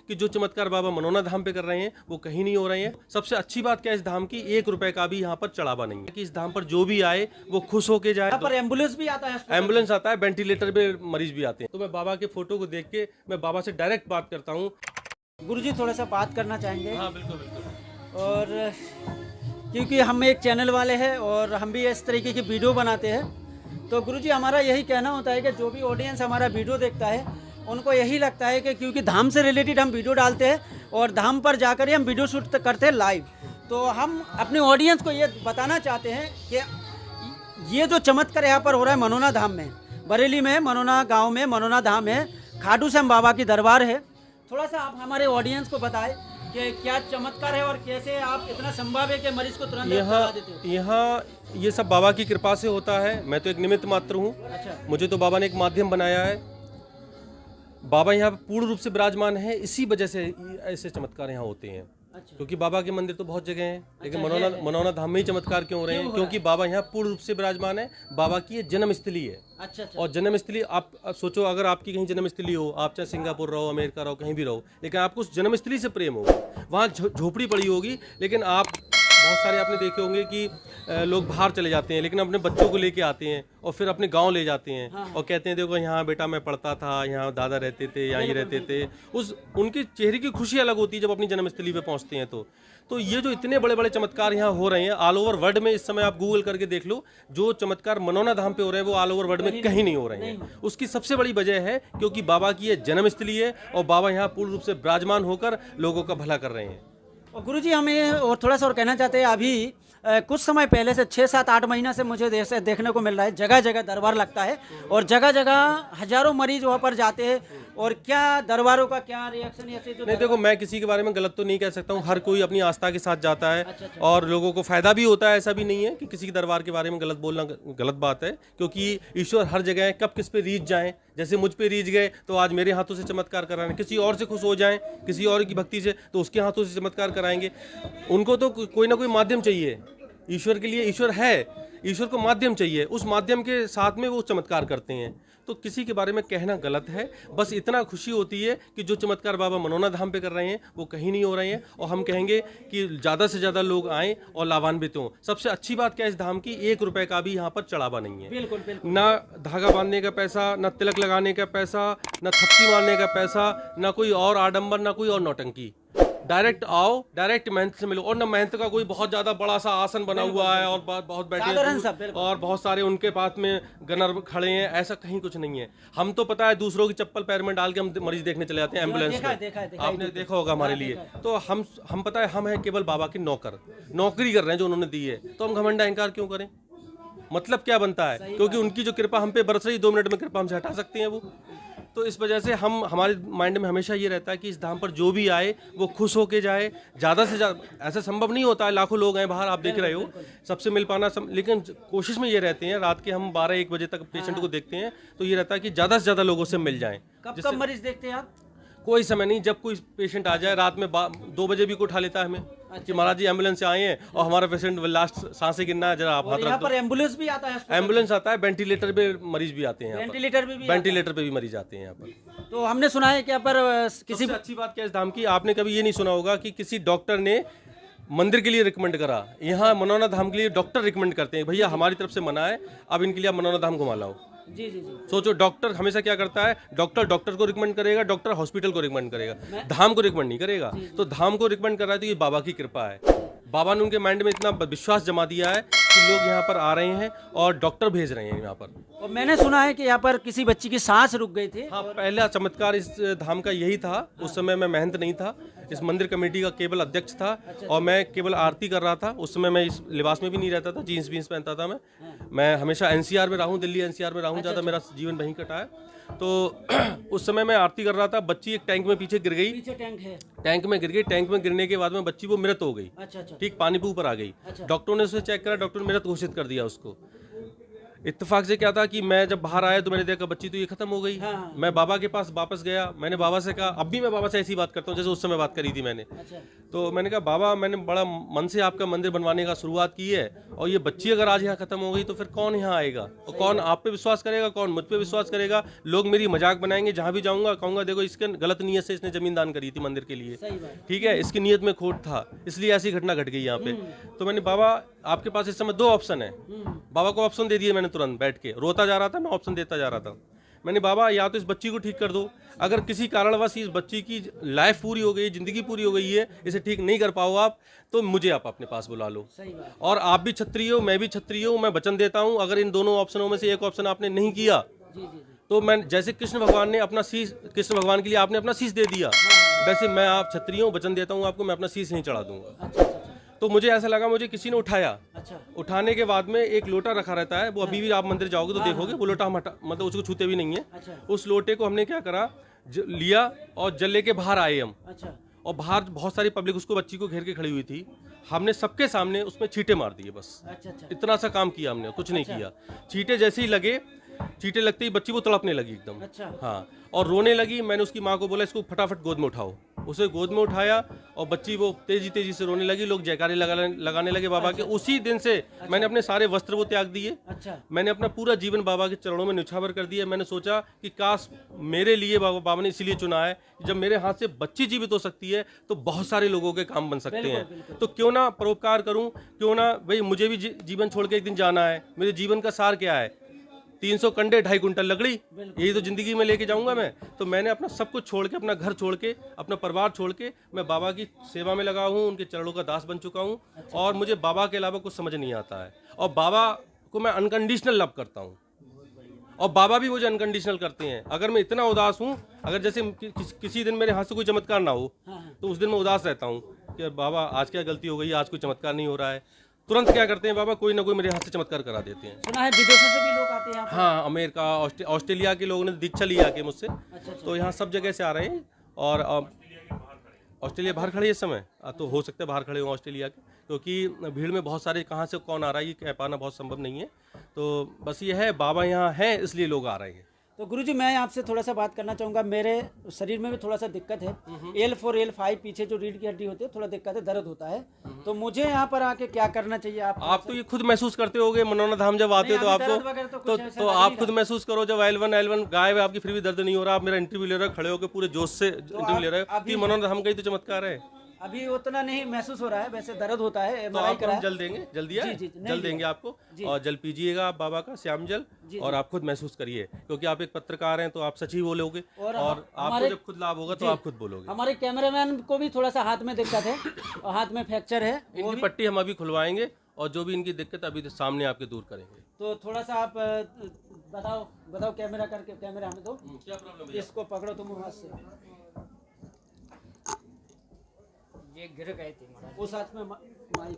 कि जो चमत्कार बाबा मनोना धाम पे कर रहे हैं वो कहीं नहीं हो रहे हैं। सबसे अच्छी बात क्या है इस धाम की, 1 रुपए का भी यहाँ पर चढ़ावा नहीं है कि इस धाम पर जो भी आए वो खुश होके जाए। यहाँ पर एम्बुलेंस भी आता है? एम्बुलेंस आता है, वेंटिलेटर पे मरीज भी आते हैं। तो मैं बाबा के फोटो को देख के मैं बाबा से डायरेक्ट बात करता हूँ। गुरुजी थोड़ा सा बात करना चाहेंगे? हाँ बिल्कुल बिल्कुल। और क्योंकि हम एक चैनल वाले हैं और हम भी इस तरीके की वीडियो बनाते हैं, तो गुरुजी हमारा यही कहना होता है कि जो भी ऑडियंस हमारा वीडियो देखता है उनको यही लगता है कि क्योंकि धाम से रिलेटेड हम वीडियो डालते हैं और धाम पर जाकर ही हम वीडियो शूट करते हैं लाइव, तो हम अपने ऑडियंस को ये बताना चाहते हैं कि ये जो चमत्कार यहाँ पर हो रहा है मनोना धाम में, बरेली में मनोना गाँव में मनोना धाम है, खाटू श्याम बाबा की दरबार है, थोड़ा सा आप हमारे ऑडियंस को बताएं कि क्या चमत्कार है और कैसे आप इतना संभव है कि मरीज को तुरंत दवा देते हो? यहाँ ये सब बाबा की कृपा से होता है। मैं तो एक निमित्त मात्र हूँ। अच्छा। मुझे तो बाबा ने एक माध्यम बनाया है। बाबा यहाँ पूर्ण रूप से विराजमान है, इसी वजह से ऐसे चमत्कार यहाँ होते हैं। अच्छा। क्योंकि बाबा के मंदिर तो बहुत जगह हैं, लेकिन अच्छा, मनोना धाम में ही चमत्कार क्यों हो रहे हैं? क्योंकि बाबा यहाँ पूर्ण रूप से विराजमान है। बाबा की ये जन्मस्थली है। अच्छा। और जन्मस्थली आप सोचो, अगर आपकी कहीं जन्मस्थली हो, आप चाहे सिंगापुर रहो, अमेरिका रहो, कहीं भी रहो, लेकिन आपको उस जन्मस्थली से प्रेम होगा। वहाँ झोपड़ी पड़ी होगी, लेकिन आप बहुत सारे आपने देखे होंगे कि लोग बाहर चले जाते हैं लेकिन अपने बच्चों को लेके आते हैं और फिर अपने गांव ले जाते हैं। हाँ। और कहते हैं देखो यहाँ बेटा मैं पढ़ता था, यहाँ दादा रहते थे, यहाँ ही रहते थे। उस उनके चेहरे की खुशी अलग होती है जब अपनी जन्मस्थली पे पहुँचते हैं। तो ये जो इतने बड़े बड़े चमत्कार यहाँ हो रहे हैं ऑल ओवर वर्ल्ड में, इस समय आप गूगल करके देख लो, जो चमत्कार मनोना धाम पे हो रहे हैं वो ऑल ओवर वर्ल्ड में कहीं नहीं हो रहे हैं। उसकी सबसे बड़ी वजह है क्योंकि बाबा की ये जन्मस्थली है और बाबा यहाँ पूर्ण रूप से विराजमान होकर लोगों का भला कर रहे हैं। और गुरुजी हमें और थोड़ा सा और कहना चाहते हैं, अभी कुछ समय पहले से 6, 7, 8 महीना से मुझे देखने को मिल रहा है, जगह जगह दरबार लगता है और जगह जगह हजारों मरीज वहाँ पर जाते हैं। और क्या दरबारों का क्या रिएक्शन ऐसे जो नहीं, देखो मैं किसी के बारे में गलत तो नहीं कह सकता हूँ। हर कोई अपनी आस्था के साथ जाता है। अच्छा। और लोगों को फायदा भी होता है। ऐसा भी नहीं है कि किसी के दरबार के बारे में गलत बोलना गलत बात है, क्योंकि ईश्वर हर जगह है। कब किस पे रीझ जाए, जैसे मुझ पे रीझ गए तो आज मेरे हाथों से चमत्कार कराएंगे। किसी और से खुश हो जाएं, किसी और की भक्ति से, तो उसके हाथों से चमत्कार कराएंगे। उनको तो कोई ना कोई माध्यम चाहिए। ईश्वर के लिए ईश्वर है, ईश्वर को माध्यम चाहिए, उस माध्यम के साथ में वो चमत्कार करते हैं। तो किसी के बारे में कहना गलत है। बस इतना खुशी होती है कि जो चमत्कार बाबा मनोना धाम पे कर रहे हैं वो कहीं नहीं हो रहे हैं। और हम कहेंगे कि ज़्यादा से ज़्यादा लोग आएँ और लाभान्वित हों। सबसे अच्छी बात क्या है इस धाम की, 1 रुपए का भी यहाँ पर चढ़ावा नहीं है। बिल्कुल। ना धागा बांधने का पैसा, ना तिलक लगाने का पैसा, ना थप्पी मारने का पैसा, ना कोई और आडंबर, ना कोई और नौटंकी। डायरेक्ट आओ, डायरेक्ट महंत से मिलो। और ना महंत का कोई बहुत ज्यादा बड़ा सा आसन बना हुआ है और बहुत बैठे और बहुत सारे उनके पास में गनर खड़े हैं, ऐसा कहीं कुछ नहीं है। हम तो पता है दूसरों की चप्पल पैर में डाल के हम मरीज देखने चले जाते हैं एम्बुलेंस में। आपने देखा होगा हमारे लिए। तो हम पता है हम हैं केवल बाबा के नौकर, नौकरी कर रहे हैं जो उन्होंने दी है। तो हम घमंड अहंकार क्यों करें? मतलब क्या बनता है? क्योंकि उनकी जो कृपा हम पे बरस रही, 2 मिनट में कृपा हमसे हटा सकते हैं वो। तो इस वजह से हमारे माइंड में हमेशा ये रहता है कि इस धाम पर जो भी आए वो खुश होके जाए। ज़्यादा से ज़्यादा ऐसा संभव नहीं होता है, लाखों लोग हैं बाहर, आप देख रहे हो, सबसे मिल पाना लेकिन कोशिश में ये रहते हैं। रात के हम 12-1 बजे तक पेशेंट को देखते हैं, तो ये रहता है कि ज़्यादा से ज़्यादा लोगों से मिल जाएं। कब मरीज देखते हैं आप? कोई समय नहीं, जब कोई पेशेंट आ जाए। रात में 2 बजे भी को उठा लेता है हमें कि महाराज जी एम्बुलेंस से आए हैं और हमारा पेशेंट लास्ट सांसें गिनना है, जरा आप हाथ रख दो। यहाँ पर एम्बुलेंस भी आता है? एम्बुलेंस आता है, वेंटिलेटर पे मरीज भी आते हैं। वेंटिलेटर पे भी मरीज आते हैं यहाँ पर। तो हमने सुना है कि यहाँ पर किसी अच्छी बात क्या है इस धाम की, आपने कभी ये नहीं सुना होगा कि किसी डॉक्टर ने मंदिर के लिए रिकमेंड करा। यहाँ मनोना धाम के लिए डॉक्टर रिकमेंड करते हैं, भैया हमारी तरफ से मना है, अब इनके लिए आप मनोना धाम घुमा लाओ। जी। सोचो, डॉक्टर हमेशा क्या करता है, डॉक्टर को रिकमेंड करेगा, डॉक्टर हॉस्पिटल को रिकमेंड करेगा, धाम को रिकमेंड नहीं करेगा। तो धाम को रिकमेंड कर रहा है तो ये बाबा की कृपा है। बाबा ने उनके माइंड में इतना विश्वास जमा दिया है कि लोग यहाँ पर आ रहे हैं और डॉक्टर भेज रहे हैं यहाँ पर। और मैंने सुना है कि यहाँ पर किसी बच्ची की सांस रुक गई थी। हाँ, पहला चमत्कार इस धाम का यही था। उस समय मैं महंत नहीं था, इस मंदिर कमेटी का केवल अध्यक्ष था। और मैं केवल आरती कर रहा था। उस समय मैं इस लिबास में भी नहीं रहता था, जीन्स पहनता था। मैं हमेशा एनसीआर में रहा हूँ, दिल्ली एनसीआर में रहा हूँ, ज़्यादा मेरा जीवन वहीं कटा है। तो उस समय मैं आरती कर रहा था, बच्ची एक टैंक में पीछे गिर गई। पीछे टैंक है? टैंक में गिर गई। टैंक में गिरने के बाद में बच्ची वो मृत हो गई। अच्छा। ठीक, पानी पे ऊपर आ गई। डॉक्टरों ने उसे चेक करा, डॉक्टर ने मृत घोषित कर दिया उसको। इत्तेफाक से क्या था कि मैं जब बाहर आया तो मैंने देखा बच्ची तो ये खत्म हो गई। हाँ। मैं बाबा के पास वापस गया, मैंने बाबा से कहा, अब भी मैं बाबा से ऐसी बात करता हूँ जैसे उस समय बात करी थी मैंने। अच्छा। तो मैंने कहा बाबा, मैंने बड़ा मन से आपका मंदिर बनवाने का शुरुआत की है, और ये बच्ची अगर आज यहाँ खत्म हो गई तो फिर कौन यहाँ आएगा, और कौन आप पे विश्वास करेगा, कौन मुझ पे विश्वास करेगा। लोग मेरी मजाक बनाएंगे, जहाँ भी जाऊँगा कहूँगा देखो इसके गलत नीयत से इसने जमीन दान करी थी मंदिर के लिए, सही बात। ठीक है, इसकी नीयत में खोट था, इसलिए ऐसी घटना घट गई यहाँ पे। तो मैंने बाबा आपके पास इस समय 2 ऑप्शन है। बाबा को ऑप्शन दे दिए मैंने, तुरंत बैठ के रोता जा रहा था मैं, ऑप्शन देता जा रहा था। मैंने बाबा या तो इस बच्ची को ठीक कर दो, अगर किसी कारणवश इस बच्ची की लाइफ पूरी हो गई, जिंदगी पूरी हो गई है, इसे ठीक नहीं कर पाओ आप, तो मुझे आप अपने पास बुला लो। सही बात। और आप भी क्षत्रिय हो, मैं भी क्षत्रिय हूँ, मैं वचन देता हूँ अगर इन दोनों ऑप्शनों में से एक ऑप्शन आपने नहीं किया जी जी जी। तो मैं, जैसे कृष्ण भगवान ने अपना शीश, कृष्ण भगवान के लिए आपने अपना शीश दे दिया, वैसे मैं आप क्षत्रिय हूँ, वचन देता हूँ आपको, मैं अपना शीश नहीं चढ़ा दूंगा। अच्छा अच्छा अच्छा। तो मुझे ऐसा लगा, मुझे किसी ने उठाया, अच्छा। उठाने के बाद में एक लोटा रखा रहता है, वो अभी भी आप मंदिर जाओगे तो देखोगे, वो लोटा हम मतलब उसको छूते भी नहीं है। अच्छा। उस लोटे को हमने क्या करा, लिया और जल लेके बाहर आए हम, अच्छा। और बाहर बहुत सारी पब्लिक उसको, बच्ची को घेर के खड़ी हुई थी, हमने सबके सामने उसमें छींटे मार दिए बस। अच्छा अच्छा। इतना सा काम किया हमने, कुछ नहीं किया। छींटे जैसे ही लगे, छींटे लगते ही बच्ची वो तड़पने लगी एकदम। अच्छा। हाँ, और रोने लगी। मैंने उसकी माँ को बोला इसको फटाफट गोद में उठाओ, उसे गोद में उठाया और बच्ची वो तेजी तेजी से रोने लगी। लोग जयकारे लगाने लगे बाबा के। उसी दिन से मैंने अपने सारे वस्त्र वो त्याग दिए। अच्छा। मैंने अपना पूरा जीवन बाबा के चरणों में न्यौछावर कर दिया। मैंने सोचा कि काश मेरे लिए बाबा ने इसीलिए चुना है, जब मेरे हाथ से बच्ची जीवित हो सकती है तो बहुत सारे लोगों के काम बन सकते हैं। तो क्यों ना परोपकार करूं, क्यों ना भाई, मुझे भी जीवन छोड़ के एक दिन जाना है। मेरे जीवन का सार क्या है, 300 कंडे 2.5 कुंटल लकड़ी, यही तो जिंदगी में लेके जाऊंगा मैं। तो मैंने अपना सब कुछ छोड़ के, अपना घर छोड़ के, अपना परिवार छोड़ के मैं बाबा की सेवा में लगा हूँ, उनके चरणों का दास बन चुका हूँ। और मुझे बाबा के अलावा कुछ समझ नहीं आता है, और बाबा को मैं अनकंडीशनल लव करता हूँ, और बाबा भी मुझे अनकंडीशनल करते हैं। अगर मैं इतना उदास हूँ, अगर जैसे किसी दिन मेरे हाथ से कोई चमत्कार ना हो तो उस दिन मैं उदास रहता हूँ कि बाबा आज क्या गलती हो गई, आज कोई चमत्कार नहीं हो रहा है। तुरंत क्या करते हैं बाबा, कोई ना कोई मेरे हाथ से चमत्कार करा देते हैं। सुना है विदेशों से भी लोग आते हैं यहाँ पर? हाँ, अमेरिका, ऑस्ट्रेलिया के लोगों ने दीक्षा लिया के मुझसे। अच्छा। तो यहाँ सब जगह से आ रहे हैं। और ऑस्ट्रेलिया बाहर खड़े हैं इस समय, तो हो सकता है बाहर खड़े हों ऑस्ट्रेलिया के, क्योंकि भीड़ में बहुत सारे कहाँ से कौन आ रहा है ये कह पाना बहुत संभव नहीं है। तो बस ये है, बाबा यहाँ हैं इसलिए लोग आ रहे हैं। तो गुरुजी मैं आपसे थोड़ा सा बात करना चाहूँगा। मेरे शरीर में भी थोड़ा सा दिक्कत है, L4 L5 पीछे जो रीढ़ की हड्डी होती है थोड़ा दिक्कत है, दर्द होता है। तो मुझे यहाँ पर आके क्या करना चाहिए? आप तो ये खुद महसूस करते होगे, मनोना धाम जब आते हो तो आपको, तो आप खुद महसूस करो। जब L1 गायब है आपकी फिर भी दर्द नहीं हो रहा, आप मेरा इंटरव्यू ले रहे हो, खड़े होकर पूरे जोश से इंटरव्यू ले रहे हो कि मनोना धाम का ही तो चमत्कार है। अभी उतना नहीं महसूस हो रहा है, वैसे दर्द होता है। तो आपको हम जल देंगे, जल दिया है? जी, जल देंगे आपको, और जल पीजिएगा आप बाबा का श्याम जल, और आप खुद महसूस करिए, क्योंकि आप एक पत्रकार हैं तो आप सच ही बोलोगे, और आपको जब खुद लाभ होगा तो आप खुद बोलोगे। हमारे कैमरामैन को भी थोड़ा सा हाथ में दिक्कत है और हाथ में फ्रैक्चर है, इनकी पट्टी हम अभी खुलवाएंगे, और जो भी इनकी दिक्कत अभी सामने आपके दूर करेंगे। तो थोड़ा सा आप बताओ कैमरा करके, कैमरा हमें दो, क्या प्रॉब्लम है? इसको पकड़ो तुम हाथ से। ये गिर गए थे महाराज। उस हाथ में माइक,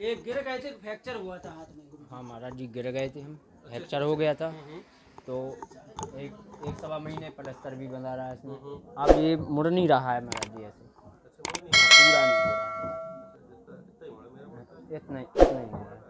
एक गिर गए थे, फ्रैक्चर हुआ था हाथ में। हाँ महाराज जी गिर गए थे हम, फ्रैक्चर हो गया था। तो एक सवा महीने प्लास्टर भी बंधा रहा है इसमें। अब ये मुड़ नहीं रहा है महाराज जी, ऐसे पूरा नहीं हो रहा है, इतना ही हो रहा है।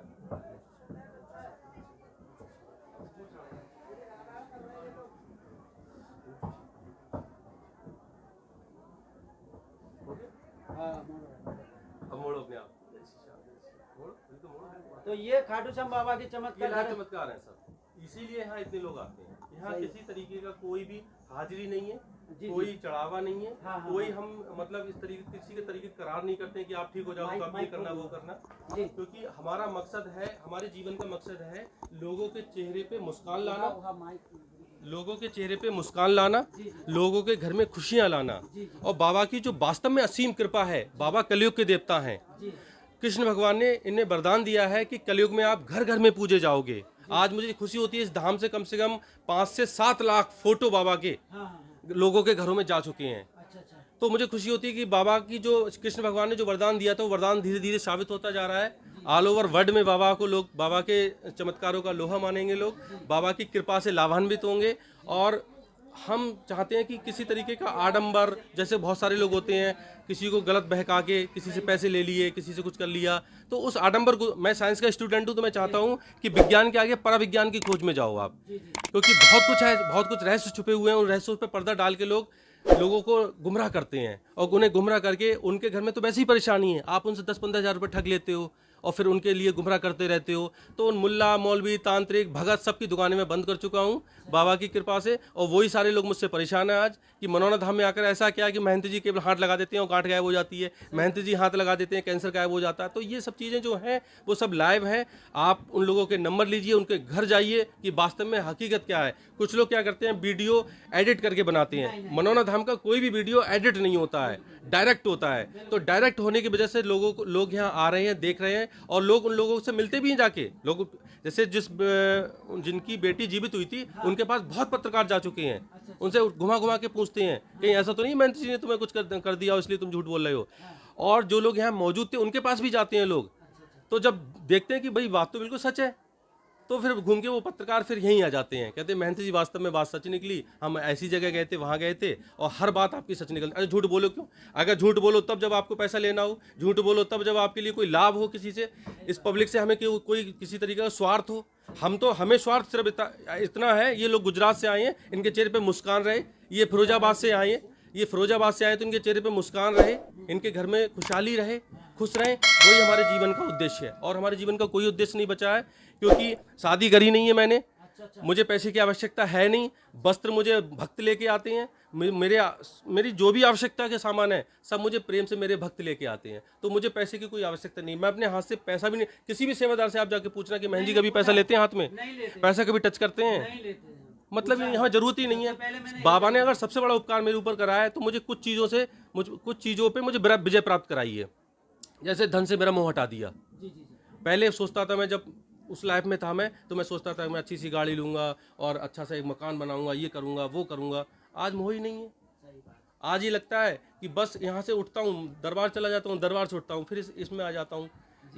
तो ये खाटू श्याम बाबा की चमत्कार है सब, इसीलिए यहाँ इतने लोग आते हैं। यहाँ किसी तरीके का कोई भी हाजिरी नहीं है, कोई चढ़ावा नहीं है। कोई हम मतलब इस तरीके किसी के तरीके करार नहीं करते हैं कि आप ठीक हो जाओ तो आप ये करना वो करना, क्योंकि हमारा मकसद है, हमारे जीवन का मकसद है लोगों के चेहरे पे मुस्कान लाना, लोगों के चेहरे पे मुस्कान लाना, लोगों के घर में खुशियां लाना। और बाबा की जो वास्तव में असीम कृपा है, बाबा कलयुग के देवता हैं। कृष्ण भगवान ने इन्हें वरदान दिया है कि कलयुग में आप घर घर में पूजे जाओगे। आज मुझे खुशी होती है, इस धाम से कम 5 से 7 लाख फोटो बाबा के लोगों के घरों में जा चुके हैं। तो मुझे खुशी होती है कि बाबा की जो कृष्ण भगवान ने जो वरदान दिया था वो वरदान धीरे धीरे साबित होता जा रहा है। ऑल ओवर वर्ल्ड में बाबा को लोग, बाबा के चमत्कारों का लोहा मानेंगे, लोग बाबा की कृपा से लाभान्वित होंगे। और हम चाहते हैं कि किसी तरीके का आडंबर, जैसे बहुत सारे लोग होते हैं, किसी को गलत बहका के किसी से पैसे ले लिए, किसी से कुछ कर लिया, तो उस आडंबर को, मैं साइंस का स्टूडेंट हूं तो मैं चाहता हूं कि विज्ञान के आगे पराविज्ञान की खोज में जाओ आप, क्योंकि बहुत कुछ है, बहुत कुछ रहस्य छुपे हुए हैं, उन रहस्यों पर पर्दा डाल के लोगों को गुमराह करते हैं, और उन्हें गुमराह करके उनके घर में तो वैसे ही परेशानी है, आप उनसे 10-15 हज़ार रुपये ठग लेते हो और फिर उनके लिए गुमराह करते रहते हो। तो उन मुल्ला, मौलवी, तांत्रिक, भगत सबकी दुकानें मैं बंद कर चुका हूँ बाबा की कृपा से, और वही सारे लोग मुझसे परेशान हैं आज कि मनौना धाम में आकर ऐसा क्या कि महंत जी केवल हाथ लगा देते हैं और गांठ गायब हो जाती है, महंत जी हाथ लगा देते हैं कैंसर गायब हो जाता है। तो ये सब चीज़ें जो हैं वो सब लाइव हैं, आप उन लोगों के नंबर लीजिए, उनके घर जाइए कि वास्तव में हकीकत क्या है। कुछ लोग क्या करते हैं, वीडियो एडिट करके बनाते हैं, मनौना धाम का कोई भी वीडियो एडिट नहीं होता है, डायरेक्ट होता है। तो डायरेक्ट होने की वजह से लोग यहाँ आ रहे हैं, देख रहे हैं, और लोग उन लोगों से मिलते भी हैं जाके। लोग जैसे जिनकी बेटी जीवित हुई थी उनके पास बहुत पत्रकार जा चुके हैं, उनसे घुमा घुमा के पूछते हैं कहीं ऐसा तो नहीं महंत जी ने तुम्हें कुछ कर दिया इसलिए तुम झूठ बोल रहे हो। और जो लोग यहाँ मौजूद थे उनके पास भी जाते हैं लोग, तो जब देखते हैं कि भाई बात तो बिल्कुल सच है, तो फिर घूम के वो पत्रकार फिर यहीं आ जाते हैं, कहते हैं महंत जी वास्तव में बात सच निकली, हम ऐसी जगह गए थे, वहाँ गए थे, और हर बात आपकी सच निकल। अरे झूठ बोलो क्यों? अगर झूठ बोलो तब जब आपको पैसा लेना हो, झूठ बोलो तब जब आपके लिए कोई लाभ हो किसी से, इस पब्लिक से हमें कोई किसी तरीके का स्वार्थ हो। हमें स्वार्थ सिर्फ इतना है, ये लोग गुजरात से आए हैं, इनके चेहरे पर मुस्कान रहे, ये फिरोजाबाद से आए हैं, ये फिरोजाबाद से आए तो इनके चेहरे पे मुस्कान रहे, इनके घर में खुशहाली रहे, खुश रहें, वही हमारे जीवन का उद्देश्य है। और हमारे जीवन का कोई उद्देश्य नहीं बचा है, क्योंकि शादी करी नहीं है मैंने, मुझे पैसे की आवश्यकता है नहीं, वस्त्र मुझे भक्त लेके आते हैं, मेरी जो भी आवश्यकता के सामान है सब मुझे प्रेम से मेरे भक्त लेके आते हैं, तो मुझे पैसे की कोई आवश्यकता नहीं। मैं अपने हाथ से पैसा भी नहीं, किसी भी सेवादार से आप जाके पूछना कि महंत जी कभी पैसा लेते हैं हाथ में, पैसा कभी टच करते हैं, मतलब यहाँ जरूरत ही नहीं है। बाबा ने अगर सबसे बड़ा उपकार मेरे ऊपर कराया है तो मुझे कुछ चीज़ों पे मुझे विजय प्राप्त कराई है। जैसे धन से मेरा मोह हटा दिया। पहले सोचता था, मैं जब उस लाइफ में था मैं, तो मैं सोचता था मैं अच्छी सी गाड़ी लूँगा और अच्छा सा एक मकान बनाऊँगा, ये करूँगा वो करूँगा। आज मोह ही नहीं है। आज ये लगता है कि बस यहाँ से उठता हूँ, दरबार चला जाता हूँ, दरबार से उठता हूँ, फिर इसमें आ जाता हूँ।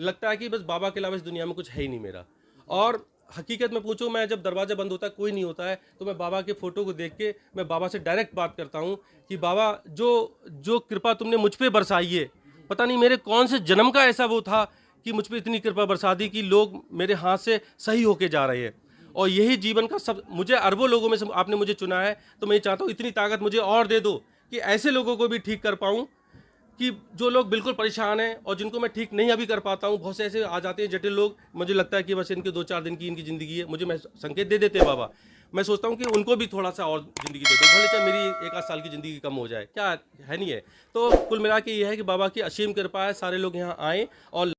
लगता है कि बस बाबा के अलावा इस दुनिया में कुछ है ही नहीं मेरा। और हकीकत में पूछो, मैं जब दरवाज़ा बंद होता है, कोई नहीं होता है, तो मैं बाबा के फ़ोटो को देख के मैं बाबा से डायरेक्ट बात करता हूँ कि बाबा जो कृपा तुमने मुझ पे बरसाई है, पता नहीं मेरे कौन से जन्म का ऐसा वो था कि मुझ पे इतनी कृपा बरसा दी कि लोग मेरे हाथ से सही होके जा रहे हैं। और यही जीवन का मुझे अरबों लोगों में से आपने मुझे चुना है, तो मैं चाहता हूँ इतनी ताकत मुझे और दे दो कि ऐसे लोगों को भी ठीक कर पाऊँ कि जो लोग बिल्कुल परेशान हैं और जिनको मैं ठीक नहीं अभी कर पाता हूँ। बहुत से ऐसे आ जाते हैं जटिल लोग, मुझे लगता है कि बस इनके 2-4 दिन की इनकी ज़िंदगी है, मैं संकेत दे देते हैं बाबा। मैं सोचता हूँ कि उनको भी थोड़ा सा और ज़िंदगी दे दो, भले चाहे मेरी 1-8 साल की ज़िंदगी कम हो जाए, क्या है नहीं है। तो कुल मिला के ये है कि बाबा की असीम कृपा है, सारे लोग यहाँ आएँ और